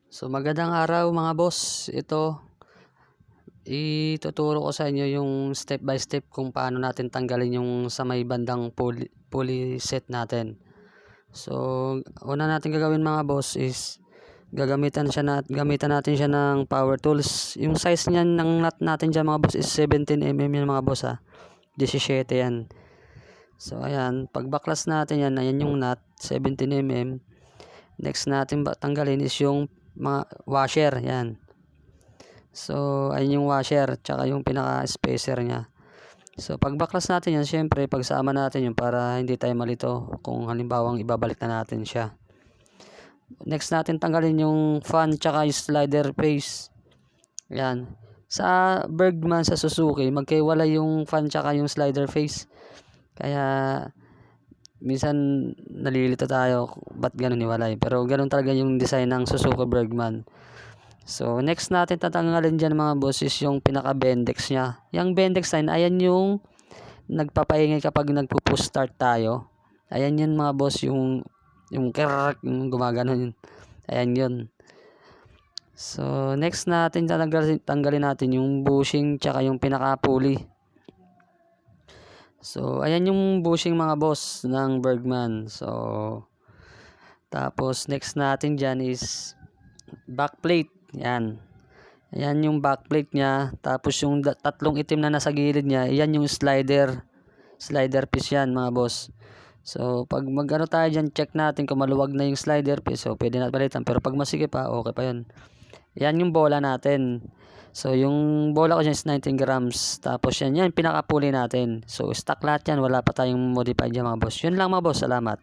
So magandang araw mga boss. Ito, ituturo ko sa inyo yung step by step kung paano natin tanggalin yung sa may bandang pulley set natin. So una natin gagawin mga boss is gamitan natin siya ng power tools. Yung size niyan ng nut natin diyan mga boss is 17 mm yan mga boss 17 yan. So ayan, pagbaklas natin yan, ayan yung nut 17 mm. Next natin tanggalin is yung mga washer yan. So ayun yung washer tsaka yung pinaka spacer nya. So pagbaklas natin yan, syempre pagsama natin yun para hindi tayo malito kung halimbawang ibabalik na natin siya. Next natin tanggalin yung fan tsaka yung slider face. Yan. Sa Bergman, sa Suzuki, magkaiwala yung fan tsaka yung slider face. Kaya minsan nalilito tayo ba't ganun iwalay, pero ganun talaga yung design ng Suzuki Bergman. So next natin tatanggalin dyan mga boss is yung pinaka bendex nya. Yung bendex line, ayan yung nagpapaingay kapag nagpo-push start tayo. Ayan yun mga boss, yung kerk, yung gumagano yun. Ayan yun. So next natin tanggalin natin yung bushing tsaka yung pinaka pulley. So ayan yung bushing mga boss ng Bergman. So tapos next natin dyan is backplate. Yan. Ayan yung backplate nya. Tapos yung tatlong itim na nasa gilid nya, yan yung slider piece yan mga boss. So pag magano tayo dyan, check natin kung maluwag na yung slider piece. So pwede na palitan. Pero pag masikip pa, okay pa yun. Yan yung bola natin. So yung bola ko dyan is 19 grams. Tapos yan pinaka-pulley natin. So stock lahat yan. Wala pa tayong modified dyan mga boss. Yun lang mga boss. Salamat.